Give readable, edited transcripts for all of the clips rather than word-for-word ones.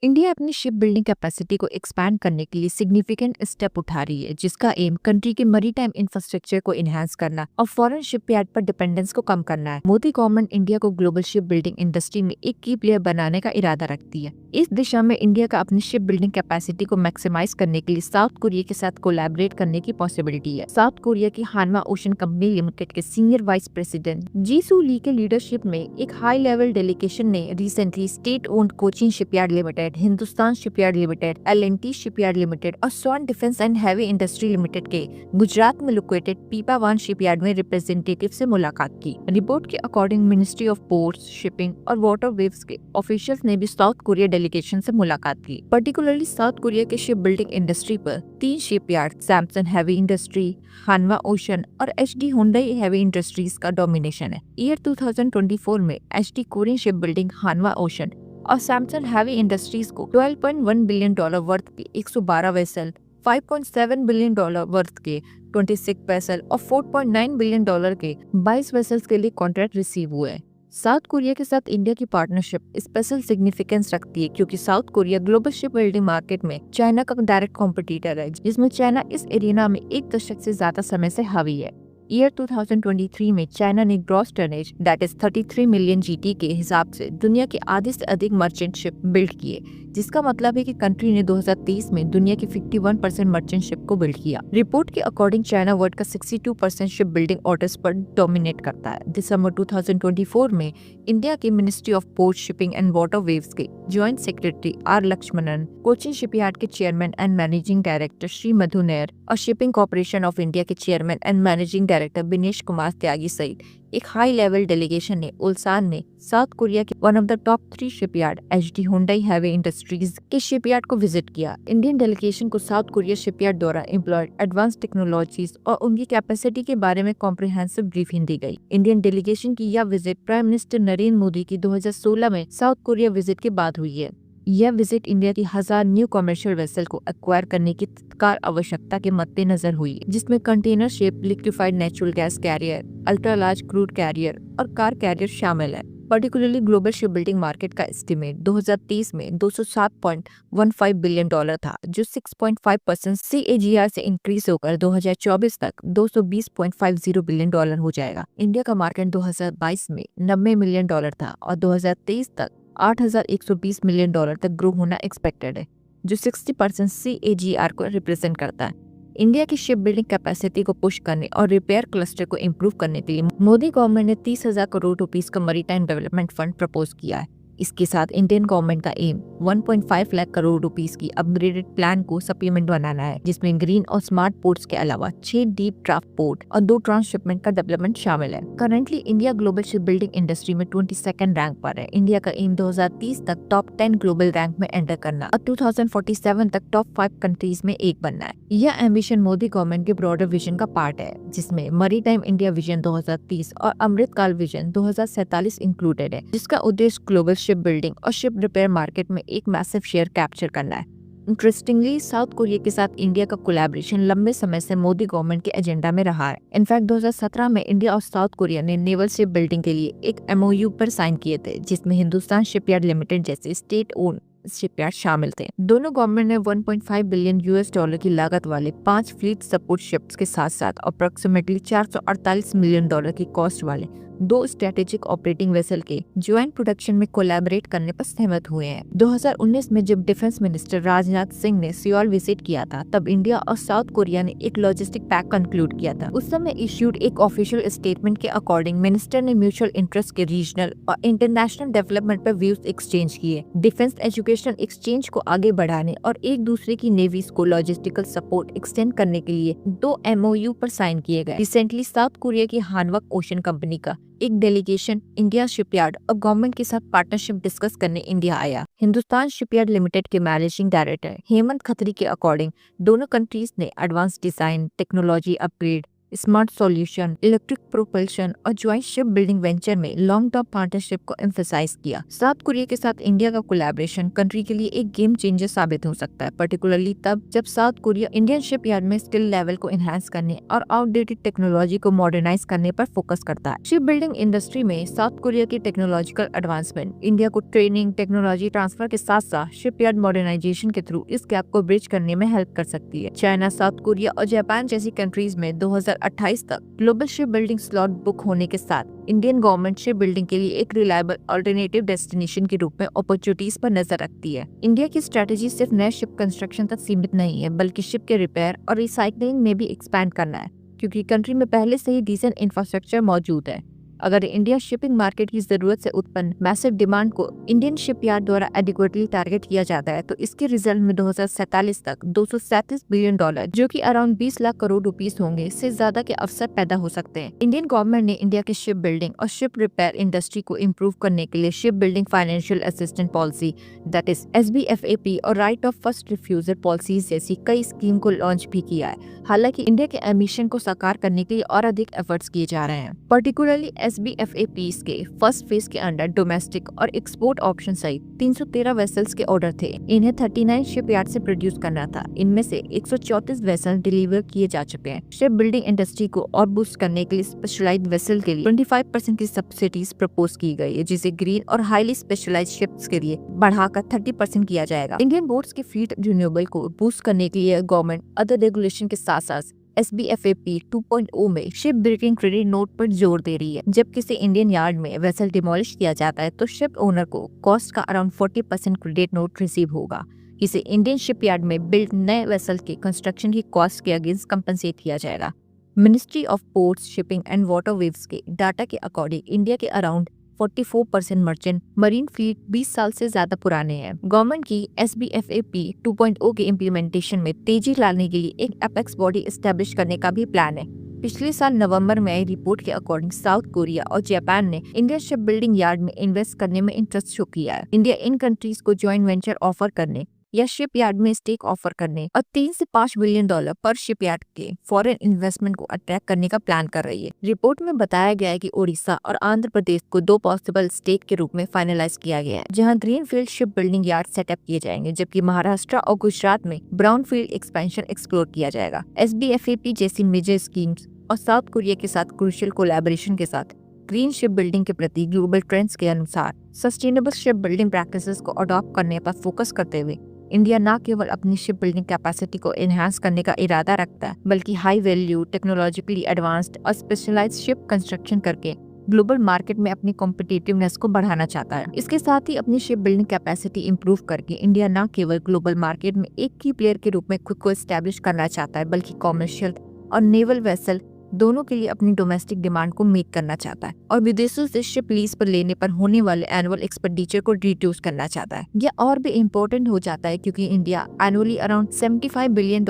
India अपनी ship building capacity को expand करने के लिए सिग्निफिकेंट स्टेप उठा रही है, जिसका एम कंट्री के मैरीटाइम इंफ्रास्ट्रक्चर को इनहेंस करना और फॉरेन शिपयार्ड पर डिपेंडेंस को कम करना है। मोदी गवर्नमेंट इंडिया को ग्लोबल शिप बिल्डिंग इंडस्ट्री में एक की प्लेयर बनाने का इरादा रखती है। इस दिशा में इंडिया का अपनी शिप बिल्डिंग कैपेसिटी को मैक्सिमाइज करने के लिए साउथ कोरिया के साथ कोलैबोरेट करने की पॉसिबिलिटी है। साउथ कोरिया की हानवा ओशन कंपनी लिमिटेड के सीनियर वाइस प्रेसिडेंट जी सू ली के लीडरशिप में एक हाई लेवल डेलीगेशन ने recently state owned Cochin shipyard limited, Hindustan shipyard limited, L&T shipyard limited और स्वर्ण defence and heavy industry limited के गुजरात में लोकेटेड पीपावान शिपयार्ड में रिप्रेजेंटेटिव से मुलाकात की। रिपोर्ट के according ministry of ports, shipping और वाटरवेज के ऑफिशियल्स ने भी साउथ कोरिया डेलीगेशन से मुलाकात की। पर्टिकुलरली साउथ कोरिया के शिप बिल्डिंग इंडस्ट्री पर 3 shipyard Samson heavy industry, हानवा ocean और एचडी हुंडई हैवी इंडस्ट्रीज का डोमिनेशन है। ईयर 2024 में HD Korean ship building, हानवा ocean और सैमसंग हैवी इंडस्ट्रीज को $12.1 बिलियन वर्थ के 112 वेसल, $5.7 बिलियन वर्थ के 26 वेसल और $4.9 बिलियन के 22 वेसल्स के लिए कॉन्ट्रैक्ट रिसीव हुए हैं। साउथ कोरिया के साथ इंडिया की पार्टनरशिप स्पेशल सिग्निफिकेंस रखती है, क्योंकि south Korea global ship building market में चाइना का डायरेक्ट कॉम्पिटिटर है, जिसमें चाइना इस एरिना में एक दशक से ज्यादा समय से हावी है। ईयर 2023 में चाइना ने gross tonnage that is 33 million GT के हिसाब से दुनिया के आधे से अधिक मर्चेंट शिप बिल्ड किए, जिसका मतलब है कि कंट्री ने 2023 में दुनिया की 51% मर्चेंट शिप को बिल्ड किया। रिपोर्ट के अकॉर्डिंग चाइना वर्ल्ड का 62% शिप बिल्डिंग ऑर्डर्स पर डोमिनेट करता है। दिसंबर 2024 में इंडिया की ministry of port, shipping and waterways के joint secretary R Lakshmanan, Cochin shipyard के chairman and managing director Shri Madhu Nair और शिपिंग कॉर्पोरेशन ऑफ इंडिया के chairman and managing director Binesh Kumar Tyagi सहित एक हाई लेवल डेलीगेशन ने उल्सान ने साउथ कोरिया के one of the top 3 shipyard HD Hyundai heavy industries के shipyard को विजिट किया। इंडियन डेलीगेशन को साउथ कोरिया शिपयार्ड द्वारा एम्प्लॉयड एडवांस टेक्नोलॉजीज और उनकी कैपेसिटी के बारे में कॉम्प्रिहेंसिव ब्रीफिंग दी गई। इंडियन डेलीगेशन की यह visit prime minister Narendra Modi की 2016 में साउथ कोरिया विजिट के बाद हुई है। यह विजिट इंडिया की 1000 न्यू कमर्शियल वेसल को एक्वायर करने की तत्काल आवश्यकता के मद्देनजर हुई, जिसमें container ship, liquefied natural gas carrier, ultra large crude carrier और कार कैरियर शामिल है। Particularly global ship building market का एस्टिमेट 2023 में $207.15 बिलियन था, जो 6.5% CAGR से इंक्रीज होकर 2024 तक $220.50 बिलियन हो जाएगा। इंडिया का मार्केट 2022 में $90 मिलियन था और 2023 तक $8,120 मिलियन तक ग्रो होना एक्सपेक्टेड है, जो 60% CAGR को रिप्रेजेंट करता है। इंडिया की शिप बिल्डिंग कैपेसिटी को पुश करने और रिपेयर क्लस्टर को इम्प्रूव करने के लिए मोदी गवर्नमेंट ने 30,000 करोड़ रुपीस का मैरीटाइम डेवलपमेंट फंड प्रपोज किया है। इसके साथ इंडियन गवर्नमेंट का एम 1.5 लाख करोड़ रुपीस की अपग्रेडेड प्लान को सप्लीमेंट बनाना है, जिसमें ग्रीन और स्मार्ट पोर्ट्स के अलावा 6 डीप ड्राफ्ट पोर्ट और 2 ट्रांसशिपमेंट का डेवलपमेंट शामिल है। Currently India global ship building industry में 22nd रैंक पर है। इंडिया का एम 2030 तक टॉप 10 ग्लोबल रैंक में एंटर करना और 2047 तक टॉप 5 कंट्रीज में एक बनना है। यह एम्बिशन मोदी गवर्नमेंट के ब्रॉडर विजन का पार्ट है, जिसमें मैरीटाइम इंडिया विजन 2030 और अमृतकाल विजन 2047 इंक्लूडेड है, जिसका उद्देश्य ग्लोबल शिप बिल्डिंग और शिप रिपेयर मार्केट में एक मैसिव शेयर कैप्चर करना है। इंटरेस्टिंगली, साउथ कोरिया के साथ इंडिया का कोलैबोरेशन लंबे समय से मोदी गवर्नमेंट के एजेंडा में रहा है। इनफैक्ट 2017 में इंडिया और साउथ कोरिया ने नेवल शिप बिल्डिंग के लिए एक MOU पर साइन किए थे, जिसमें हिंदुस्तान शिपयार्ड लिमिटेड जैसे स्टेट ओन शिपयार्ड शामिल थे। दोनों गवर्नमेंट ने $1.5 बिलियन की लागत वाले 5 फ्लीट सपोर्ट शिप्स के साथ साथ अप्रोक्सीमेटली $448 मिलियन की कॉस्ट वाले 2 स्ट्रेटेजिक ऑपरेटिंग वेसल के ज्वाइंट प्रोडक्शन में कोलैबोरेट करने पर सहमत हुए हैं। 2019 में जब डिफेंस मिनिस्टर राजनाथ सिंह ने सियोल विजिट किया था, तब इंडिया और साउथ कोरिया ने एक लॉजिस्टिक पैक्ट कंक्लूड किया था। उस समय इश्यूड एक ऑफिशियल स्टेटमेंट के अकॉर्डिंग मिनिस्टर ने म्यूचुअल इंटरेस्ट के रीजनल और इंटरनेशनल डेवलपमेंट पर व्यूज एक्सचेंज किए, डिफेंस एजुकेशन एक्सचेंज को आगे बढ़ाने और एक दूसरे की नेवीज को लॉजिस्टिकल सपोर्ट एक्सटेंड करने के लिए 2 MOU पर साइन किए गए। रिसेंटली साउथ कोरिया की हानवा ओशन कंपनी का एक डेलीगेशन इंडिया शिपयार्ड और गवर्नमेंट के साथ पार्टनरशिप डिस्कस करने इंडिया आया। हिंदुस्तान शिपयार्ड लिमिटेड के मैनेजिंग डायरेक्टर हेमंत खत्री के अकॉर्डिंग दोनों कंट्रीज ने advance design, technology upgrade, smart solution, electric propulsion और ज्वाइंट शिप बिल्डिंग वेंचर में लॉन्ग टर्म पार्टनरशिप को एम्फसाइज किया। साउथ कोरिया के साथ इंडिया का कोलैबोरेशन कंट्री के लिए एक गेम चेंजर साबित हो सकता है, पर्टिकुलरली तब जब south Korea Indian ship yard में स्किल लेवल को एनहांस करने और आउटडेटेड टेक्नोलॉजी को मॉडर्नाइज करने पर फोकस करता है। शिप बिल्डिंग इंडस्ट्री में साउथ कोरिया की टेक्नोलॉजिकल एडवांसमेंट इंडिया को ट्रेनिंग, टेक्नोलॉजी ट्रांसफर के साथ साथ शिपयार्ड मॉडर्नाइजेशन के थ्रू इस गैप को ब्रिज करने में हेल्प कर सकती है। चाइना, साउथ कोरिया और जापान जैसी कंट्रीज में 2028 तक global ship building slot book होने के साथ इंडियन गवर्नमेंट शिप बिल्डिंग के लिए एक रिलायबल अल्टरनेटिव डेस्टिनेशन के रूप में अपॉर्चुनिटीज पर नजर रखती है। इंडिया की स्ट्रेटेजी सिर्फ नए शिप कंस्ट्रक्शन तक सीमित नहीं है, बल्कि शिप के रिपेयर और रिसाइकलिंग में भी एक्सपैंड करना है, क्योंकि कंट्री में पहले से ही डिसेंट इंफ्रास्ट्रक्चर मौजूद है। अगर इंडिया शिपिंग मार्केट की जरूरत से उत्पन्न मैसिव डिमांड को इंडियन शिपयार्ड द्वारा एडिक्वेटली टारगेट किया जाता है, तो इसके रिजल्ट में 2047 तक $237 बिलियन, जो कि अराउंड 20 लाख करोड़ रुपीस होंगे, से ज्यादा के अवसर पैदा हो सकते हैं। इंडियन गवर्नमेंट ने इंडिया के शिप बिल्डिंग और शिप रिपेयर इंडस्ट्री को इम्प्रूव करने के लिए ship building financial assistance policy, that is SBFAP, और right of first refusal policies जैसी कई स्कीम को लॉन्च भी किया है। हालांकि इंडिया के एम्बिशन को साकार करने के लिए और अधिक एफर्ट्स किए जा रहे हैं। पर्टिकुलरली SBFAPs के फर्स्ट फेज के अंडर डोमेस्टिक और एक्सपोर्ट ऑप्शन सहित 313 वेसल्स के ऑर्डर थे। इन्हें 39 शिपयार्ड से प्रोड्यूस करना था। इनमें से 134 वेसल डिलीवर किए जा चुके हैं। शिप बिल्डिंग इंडस्ट्री को और बूस्ट करने के लिए स्पेशलाइज्ड वेसल के लिए 25% की सब्सिडीज प्रपोज की गई है, जिसे ग्रीन और हाईली स्पेशलाइज्ड शिप्स के लिए बढ़ाकर 30% किया जाएगा। इंडियन बोट्स के फ्लीट रिन्यूएबल को बूस्ट करने के लिए गवर्नमेंट अदर रेगुलेशन के साथ साथ SBFAP 2.0 में शिप बिल्डिंग क्रेडिट नोट पर जोर दे रही है। जब किसी इंडियन यार्ड में वेसल डिमोलिश किया जाता है, तो शिप ओनर को कॉस्ट का अराउंड 40% क्रेडिट नोट रिसीव होगा। इसे इंडियन शिप यार्ड में बिल्ड नए वेसल के कंस्ट्रक्शन की कॉस्ट के अगेंस्ट कंपनसेट किया जाएगा। Ministry of ports, shipping and waterways के डाटा के अकॉर्डिंग इंडिया के अराउंड 44% मर्चेंट मरीन फ्लीट 20 साल से ज्यादा पुराने हैं। गवर्नमेंट की SBFAP 2.0 के इम्प्लीमेंटेशन में तेजी लाने के लिए एक एपेक्स बॉडी एस्टेब्लिश करने का भी प्लान है। पिछले साल नवंबर में आई रिपोर्ट के अकॉर्डिंग साउथ कोरिया और जापान ने इंडियन शिप बिल्डिंग यार्ड में इन्वेस्ट करने में इंटरेस्ट शो किया है। इंडिया इन कंट्रीज को ज्वाइंट वेंचर ऑफर करने या शिप यार्ड में स्टेक ऑफर करने और $3 से $5 बिलियन पर शिप यार्ड के फॉरेन इन्वेस्टमेंट को अट्रैक्ट करने का प्लान कर रही है। रिपोर्ट में बताया गया है कि ओडिशा और आंध्र प्रदेश को 2 पॉसिबल स्टेक के रूप में फाइनलाइज किया गया है, जहां greenfield ship building yard setup किए जाएंगे, जबकि महाराष्ट्र और गुजरात में ब्राउनफील्ड एक्सपेंशन एक्सप्लोर किया जाएगा। SBFAP जैसी मेजर स्कीम्स और साउथ कोरिया के साथ क्रूशियल कोलैबोरेशन के साथ ग्रीन शिप बिल्डिंग के प्रति ग्लोबल ट्रेंड्स के अनुसार सस्टेनेबल शिप बिल्डिंग प्रैक्टिसेस को अडॉप्ट करने पर फोकस करते हुए इंडिया न केवल अपनी शिप बिल्डिंग कैपेसिटी को एनहांस करने का इरादा रखता है, बल्कि हाई वैल्यू, टेक्नोलॉजिकली एडवांस्ड और स्पेशलाइज्ड शिप कंस्ट्रक्शन करके ग्लोबल मार्केट में अपनी कॉम्पिटिटिवनेस को बढ़ाना चाहता है। इसके साथ ही अपनी शिप बिल्डिंग कैपेसिटी इंप्रूव करके इंडिया न केवल ग्लोबल मार्केट में एक की प्लेयर के रूप में खुद को एस्टैब्लिश करना चाहता है, बल्कि कॉमर्शियल और नेवल वेसल दोनों के लिए अपनी डोमेस्टिक डिमांड को मीट करना चाहता है और विदेशों से शिप लीज पर लेने पर होने वाले एनुअल एक्सपेंडिचर को रिड्यूस करना चाहता है। यह और भी इम्पोर्टेंट हो जाता है क्योंकि India annually around $75 billion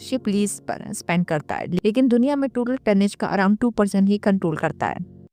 ship lease पर स्पेंड करता है, लेकिन दुनिया में टोटल टनेज का अराउंड 2% ही कंट्रोल करता है।